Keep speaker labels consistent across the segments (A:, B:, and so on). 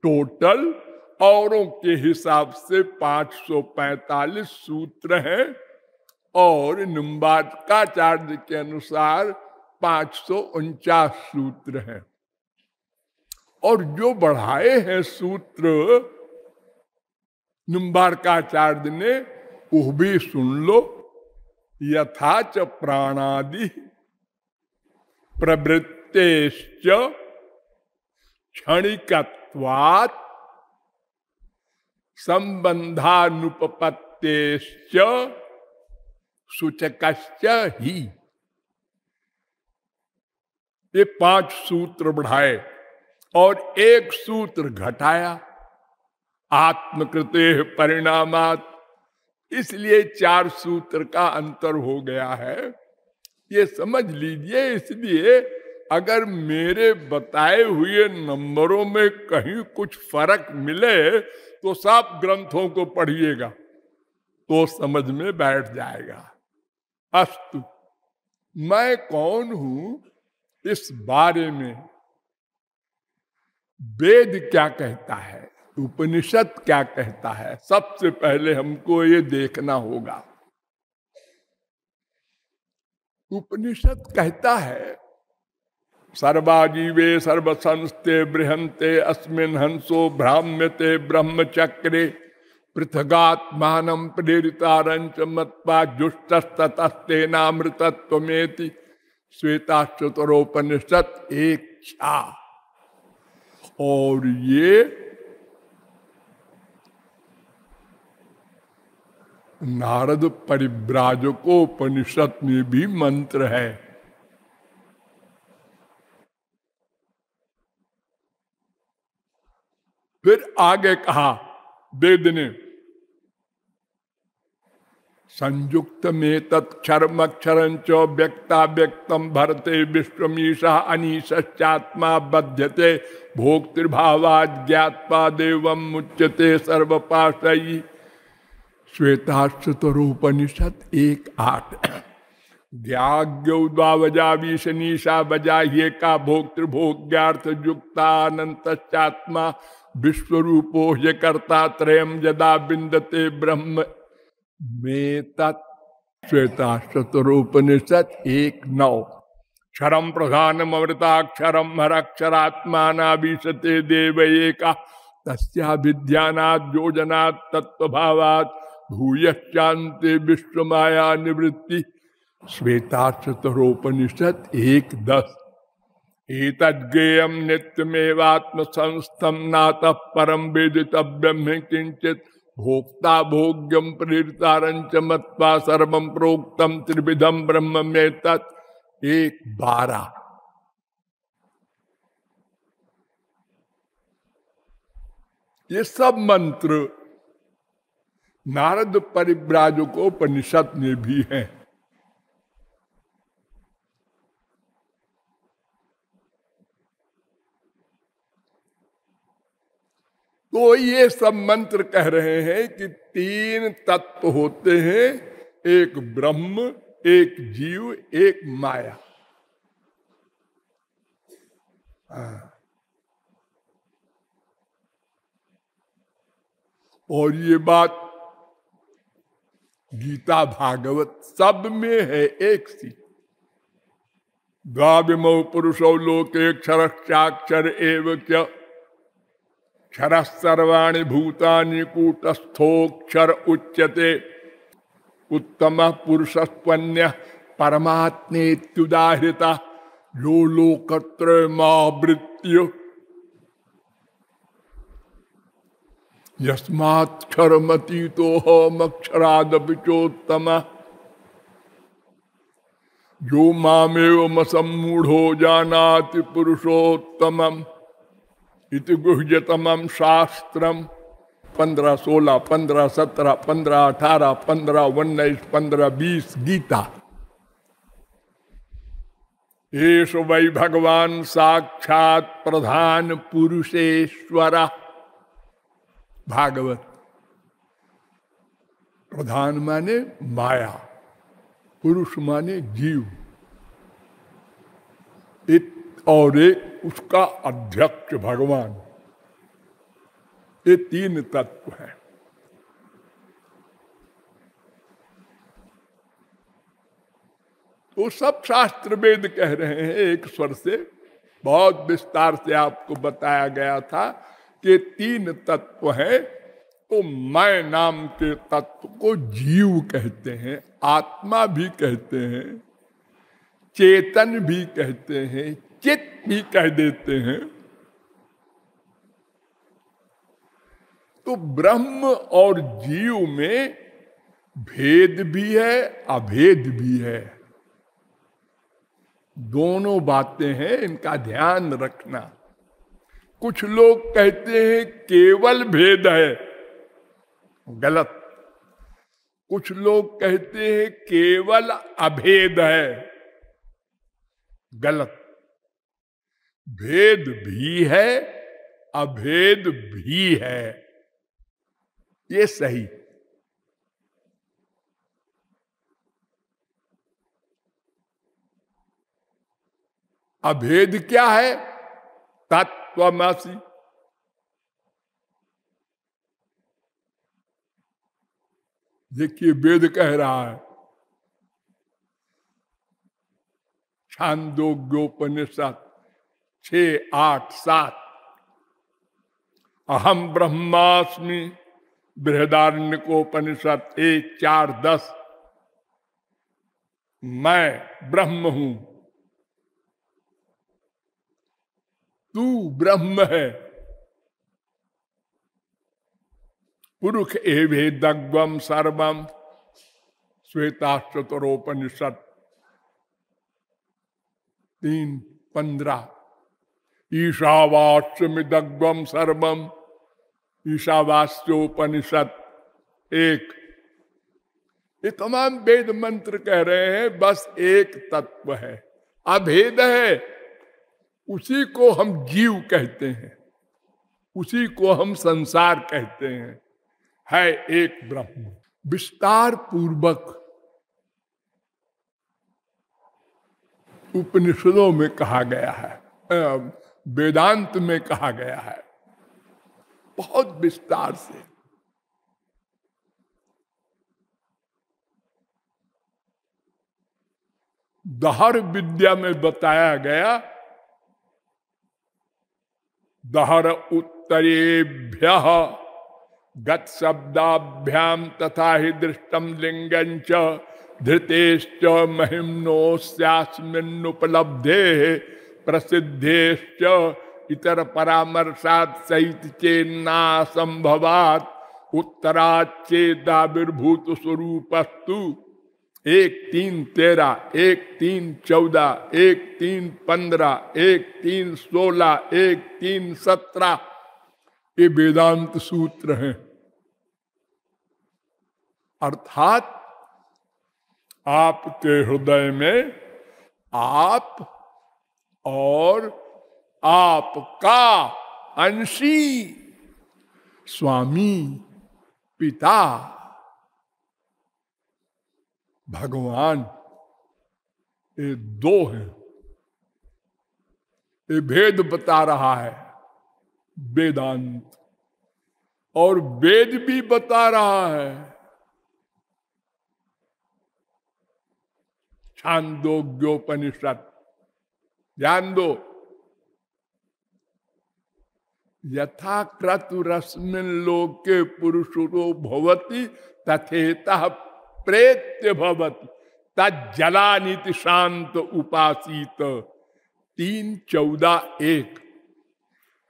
A: Total औरों के हिसाब से 545 सूत्र हैं और निम्बार्काचार्य के अनुसार 549 सूत्र हैं। और जो बढ़ाए हैं सूत्र निम्बार्काचार्य ने, वो भी सुन लो। यथा च प्राणादि प्रवृत्तेश्च क्षणिकत्वात् संबंधानुपपत्तेश्च सूचकश्च ही। ये 5 सूत्र बढ़ाए और एक सूत्र घटाया, आत्मकृते परिणामात्। इसलिए 4 सूत्र का अंतर हो गया है, ये समझ लीजिए। इसलिए अगर मेरे बताए हुए नंबरों में कहीं कुछ फर्क मिले तो सब ग्रंथों को पढ़िएगा, तो समझ में बैठ जाएगा। अस्तु, मैं कौन हूं इस बारे में वेद क्या कहता है, उपनिषद क्या कहता है, सबसे पहले हमको ये देखना होगा। उपनिषद कहता है सर्वाजीवे सर्वसंस्ते बृहन्ते अस्मिन् हंसो भ्राम्यते ब्रह्मचक्रे पृथगात्मानं प्रेरितारंच मत्वा जुष्टस्ततस्तेनामृतत्वमेति। श्वेताश्वतरोपनिषद 1:6। और ये नारद परिव्राजकोपनिषद में भी मंत्र है। फिर आगे कहा वेद ने, संयुक्त में तत्क्षरमक्षरंच व्यक्ता व्यक्तम भरते विश्वमीशा अनीशात्मा बध्यते भोक्तृभावात् ज्ञात्वा देवम मुच्यते सर्वपाशयी। श्वेताश्वतरोपनिषद 1:8। ज्ञाज्ञौद्वावजावीशनीशा बजा ये का भोक्तृभोग्यार्थ युक्तानंतश्चात्मा विश्वरूपो ह्य कर्ता त्रयम् यदा विन्दते ब्रह्म में तत्। श्वेताश्वतरोपनिषद 1:9। क्षरम प्रधानम अमृताक्षरम हरक्षरात्मानाभीषते देव एका तस्याभिध्यानात् योजनात् तत्वभावात् भूयश्चान्ते विश्वमाया निवृत्ति। श्वेताश्वतरोपनिषद 1:10। एतद्गेयं नित्यमेवात्मसंस्थं नातः परं वेदितव्यं हि किंचित् भोक्ता भोग्यं प्रेरितारंच मत्वा सर्वं प्रोक्तं त्रिविधं ब्रह्म में तत्। 1:12। ये सब मंत्र नारद परिव्राजकोपनिषद में भी हैं। तो ये सब मंत्र कह रहे हैं कि 3 तत्व होते हैं, एक ब्रह्म, एक जीव, एक माया। और ये बात गीता भागवत सब में है एक सी। द्वाविमौ पुरुषौ लोके क्षरश्चाक्षर एव च क्षरः सर्वाणि भूतानि कूटस्थोक्षर उच्यते। उत्तमः पुरुषस्त्वन्यः परमात्मेत्युदाहृता यो लोकत्रयमावृत्य यस्मात्क्षरमतीतोऽहमक्षरादपि चोत्तमः यो मामेवमसम्मूढो जानाति पुरुषोत्तमम् इति गुह्यतमं शास्त्रम। 15, 16, 15, 17, 15, 18, 15, 19, 15, 20 गीता। एष वै भगवान साक्षात् प्रधान पुरुषेश्वर। भागवत। प्रधान माने माया, पुरुष माने जीव, और एक उसका अध्यक्ष भगवान। ये तीन तत्व हैं। तो सब शास्त्र वेद कह रहे हैं एक स्वर से, बहुत विस्तार से आपको बताया गया था कि तीन तत्व हैं। तो मैं नाम के तत्व को जीव कहते हैं, आत्मा भी कहते हैं, चेतन भी कहते हैं, चित भी कह देते हैं। तो ब्रह्म और जीव में भेद भी है, अभेद भी है, दोनों बातें हैं, इनका ध्यान रखना। कुछ लोग कहते हैं केवल भेद है, गलत। कुछ लोग कहते हैं केवल अभेद है, गलत। भेद भी है, अभेद भी है, ये सही। अभेद क्या है? तत्वमसि। देखिए वेद कह रहा है, छांदोग्योपनिषद 6, 8, 7, अहम ब्रह्मास्मि। बृहदारण्यकोपनिषद 1, 4, 10, मैं ब्रह्म हूं, तू ब्रह्म है। पुरुष एवेदग्वम सर्वम, श्वेताश्वतरोपनिषद 3:15, ईशावास्यमिदग्वम सर्वम, ईशावास्योपनिषद 1। ये तमाम वेद मंत्र कह रहे हैं बस एक तत्व है, अभेद है। उसी को हम जीव कहते हैं, उसी को हम संसार कहते हैं, है एक ब्रह्म। विस्तार पूर्वक उपनिषदों में कहा गया है, वेदांत में कहा गया है, बहुत विस्तार से। दहर विद्या में बताया गया, दहर उत्तरेभ्यः गत शब्दाभ्याम तथा ही दृष्टम लिंगंच धृतेश्च महिम्नोस्यास्मिन्नुपलब्धे प्रसिद्धेश्च इतर परामर्शात् सहित चेन्ना संभवात् उत्तराच्चेदाविर्भूत स्वरूपस्तु 1:3:13, 1:3:14, 1:3:15, 1:3:16, 1:3:17 ये वेदांत सूत्र हैं। अर्थात आपके हृदय में आप और आपका अंशी स्वामी पिता भगवान, ये दो हैं। ये भेद बता रहा है वेदांत, और वेद भी बता रहा है। छांदोग्योपनिषद ध्यान दो, यथा क्रतुरस्मिन् लोके पुरुषो भवति तथेतः प्रेत्य भवति तज्जलानिति शांत उपासीत 3:14-1।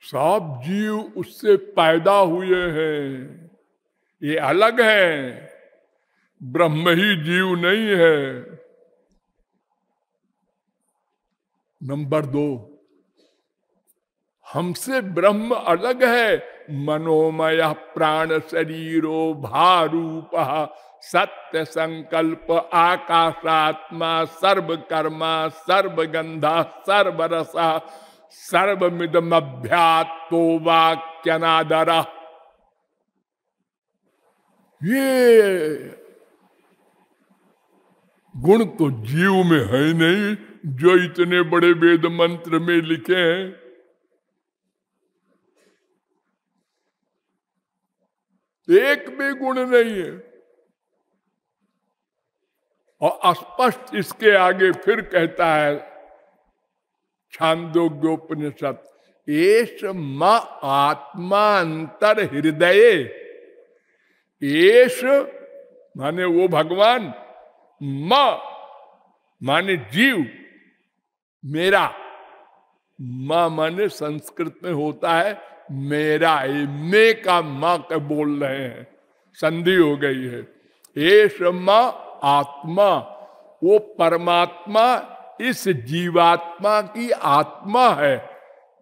A: सब जीव उससे पैदा हुए हैं, ये अलग है, ब्रह्म ही जीव नहीं है। नंबर 2, हमसे ब्रह्म अलग है। मनोमय प्राण शरीरो भारूप सत्य संकल्प आकाशात्मा सर्वकर्मा सर्वगंधा सर्वरसा सर्वमिदमभ्यात्तो वाक्यनादरा। ये गुण तो जीव में है नहीं जो इतने बड़े वेद मंत्र में लिखे हैं। एक भी गुण नहीं है। और स्पष्ट इसके आगे फिर कहता है छांदोग्योपनिषद, एष म आत्मा अंतर हृदय। एष माने वो भगवान, म माने जीव, मेरा। मां माने संस्कृत में होता है मेरा, मे का मां का बोल रहे हैं, संधि हो गई है। एष म आत्मा, वो परमात्मा इस जीवात्मा की आत्मा है,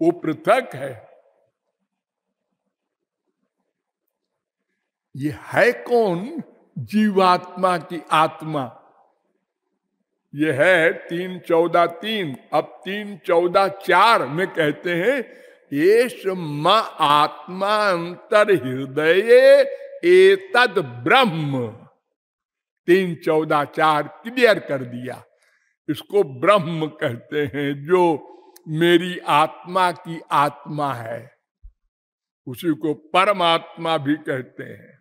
A: वो पृथक है। ये है कौन जीवात्मा की आत्मा? ये है 3:14-3। अब 3:14-4 में कहते हैं एष म आत्मा अंतर हृदय एतद ब्रह्म। 3:14-4 क्लियर कर दिया। इसको ब्रह्म कहते हैं, जो मेरी आत्मा की आत्मा है, उसी को परमात्मा भी कहते हैं।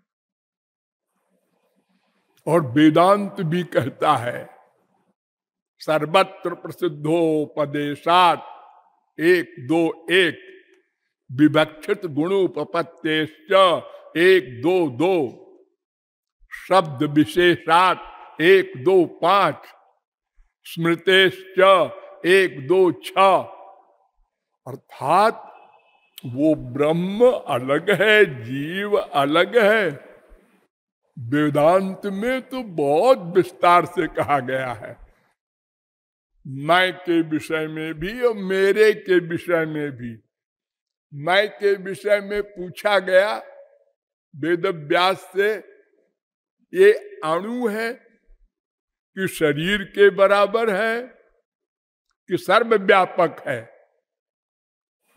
A: और वेदांत भी कहता है सर्वत्र प्रसिद्धोपदेशात् 1-2-1, विवक्षित गुणोपपत्तेश्च 1-2-2, शब्द विशेषात् 1-2-5, स्मृतेश्च 1-2-6। अर्थात वो ब्रह्म अलग है, जीव अलग है। वेदांत में तो बहुत विस्तार से कहा गया है, मैं के विषय में भी और मेरे के विषय में भी। मैं के विषय में पूछा गया वेद व्यास से, ये अणु है कि शरीर के बराबर है कि सर्वव्यापक है?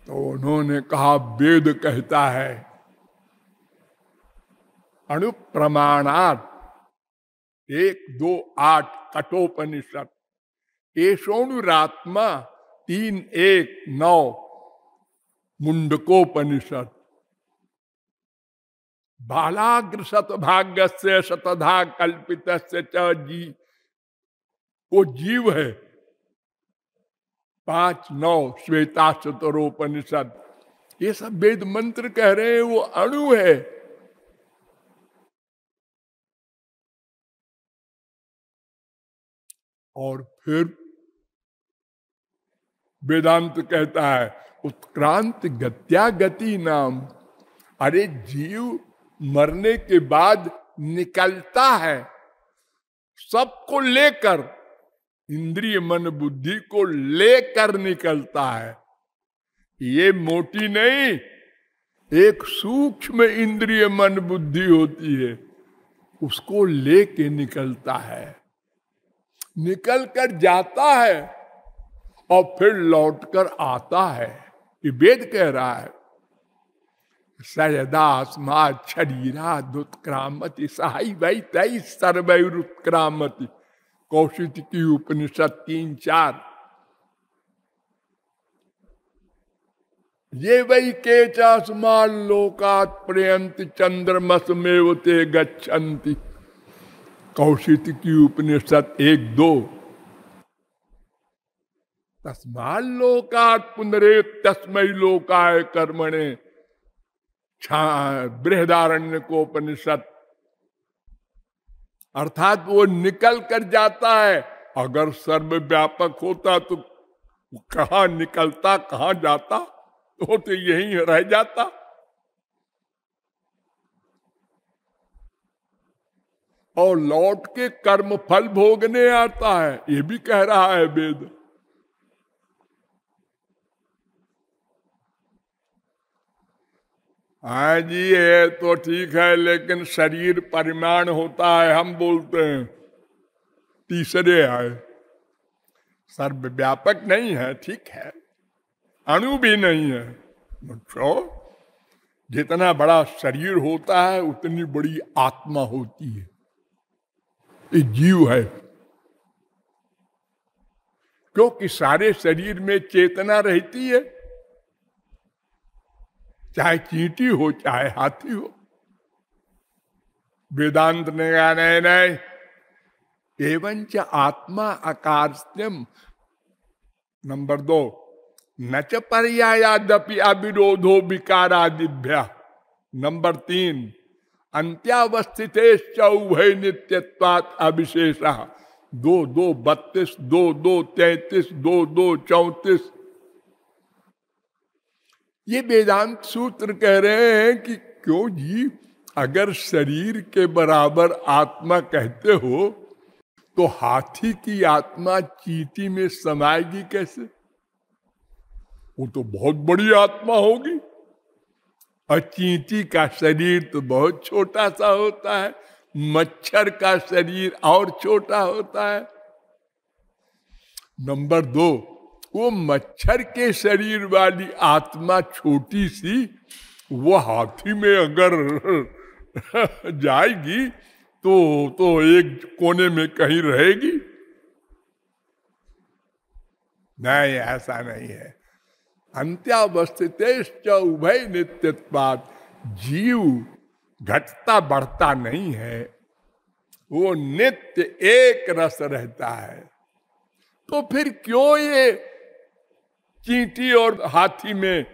A: तो उन्होंने कहा वेद कहता है अणु प्रमाणात् 1-2-8 कठोपनिषद, एषोणुरात्मा 3-1-9 मुंडकोपनिषद, बालाग्र शतभाग्य से शतधा कल्पित जी, वो जीव है। 5-9 श्वेताशतरोपनिषद, ये सब वेद मंत्र कह रहे हैं वो अणु है। और फिर वेदांत कहता है उत्क्रांत गत्या गति नाम। अरे जीव मरने के बाद निकलता है, सबको लेकर, इंद्रिय मन बुद्धि को लेकर निकलता है। ये मोटी नहीं, एक सूक्ष्म इंद्रिय मन बुद्धि होती है, उसको लेके निकलता है, निकल कर जाता है और फिर लौट कर आता है। ये वेद कह रहा है सयदास्मात् शरीराद् उत्क्रामति सहाई वै तै सर्वैरुत्क्रामति। कौशिकी उपनिषद 3-4। ये वै के चास्मात् लोकात् प्रयन्ति चंद्रमसमेव ते गच्छन्ति। कौशिकी उपनिषद 1-2। तस्मात् लोकात् पुनरेत तस्मै लोकाय कर्मणे। बृहदारण्यकोपनिषद। अर्थात वो निकल कर जाता है। अगर सर्वव्यापक होता तो कहाँ निकलता, कहाँ जाता? तो यहीं रह जाता। और लौट के कर्म फल भोगने आता है, ये भी कह रहा है वेद। हाँ जी, ये तो ठीक है, लेकिन शरीर परिमाण होता है, हम बोलते हैं तीसरे आए, सर्वव्यापक नहीं है, ठीक है, अणु भी नहीं है। तो जितना बड़ा शरीर होता है उतनी बड़ी आत्मा होती है, ये जीव है। क्योंकि सारे शरीर में चेतना रहती है, चाहे चींटी हो चाहे हाथी हो। वेदांत ने कहा नहीं नहीं, एवंच आत्मा अकार्यम। नंबर 2, न च पर्यायादपि अविरोधो विकारादिभ्य। नंबर 3, अंत्यावस्थितेश्च उभय नित्यत्वात् अविशेषः। 2-2 32, 2-2 33, 2-2 34। ये वेदांत सूत्र कह रहे हैं कि क्यों जी, अगर शरीर के बराबर आत्मा कहते हो तो हाथी की आत्मा चींटी में समाएगी कैसे? वो तो बहुत बड़ी आत्मा होगी, और चींटी का शरीर तो बहुत छोटा सा होता है, मच्छर का शरीर और छोटा होता है। नंबर 2, वो मच्छर के शरीर वाली आत्मा छोटी सी, वो हाथी में अगर जाएगी तो एक कोने में कहीं रहेगी? नहीं, ऐसा नहीं है। अंत्यावस्थितेश्च उभय नित्यत्वात्। जीव घटता बढ़ता नहीं है, वो नित्य एक रस रहता है। तो फिर क्यों ये चींटी और हाथी में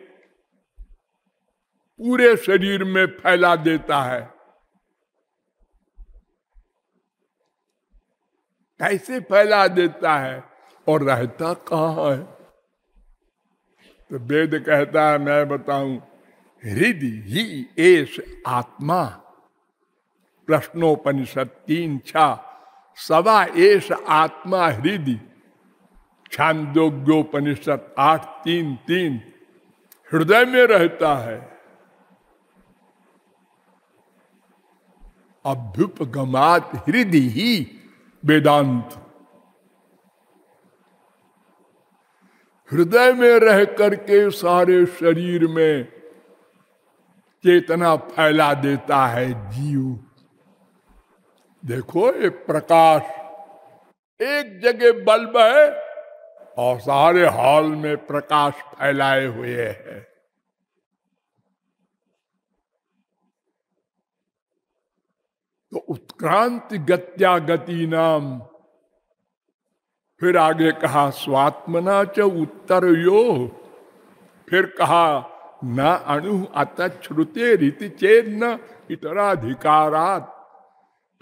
A: पूरे शरीर में फैला देता है? कैसे फैला देता है और रहता कहाँ है? तो वेद कहता है, मैं बताऊं, हृदय ही एष आत्मा। प्रश्नोपनिषद 3:6, सवा एष आत्मा हृदय। छांदोग्योपनिषद 8:3:3, हृदय में रहता है। अभ्युपगमात हृदय ही वेदांत। हृदय में रह करके सारे शरीर में चेतना फैला देता है जीव। देखो, ये प्रकाश एक जगह बल्ब है और सारे हॉल में प्रकाश फैलाए हुए है। तो उत्क्रांति गत्या गति नाम। फिर आगे कहा स्वात्मना च उत्तर यो। फिर कहा न अणु अतश्रुते रीति चेन्न इतराधिकारात्।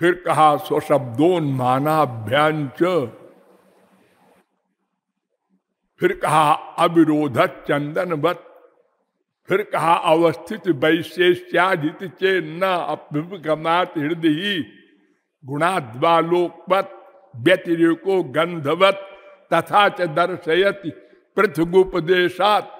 A: फिर कहा स्वशब्दोन्मानाभ्यांच। फिर कहा अविरोधत चंदनवत। फिर कहा अवस्थित वैशेष्यादित चेन्न अभ्युपगमात हृदय गुणाद्वालोकवत व्यतिरेको गंधवत तथा च दर्शयति पृथ्वोपदेशात्।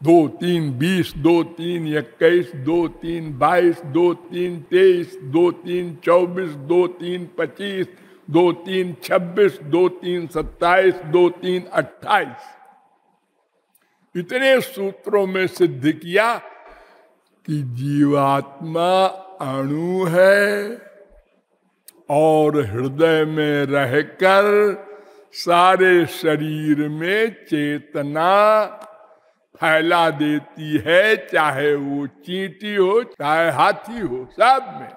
A: 2-3-20, 2-3-21, 2-3-22, 2-3-23, 2-3-24, 2-3-25, 2-3-26, 2-3-27, 2-3-28। इतने सूत्रों में सिद्ध किया कि जीवात्मा अणु है और हृदय में रहकर सारे शरीर में चेतना फैला देती है, चाहे वो चींटी हो चाहे हाथी हो, सब में।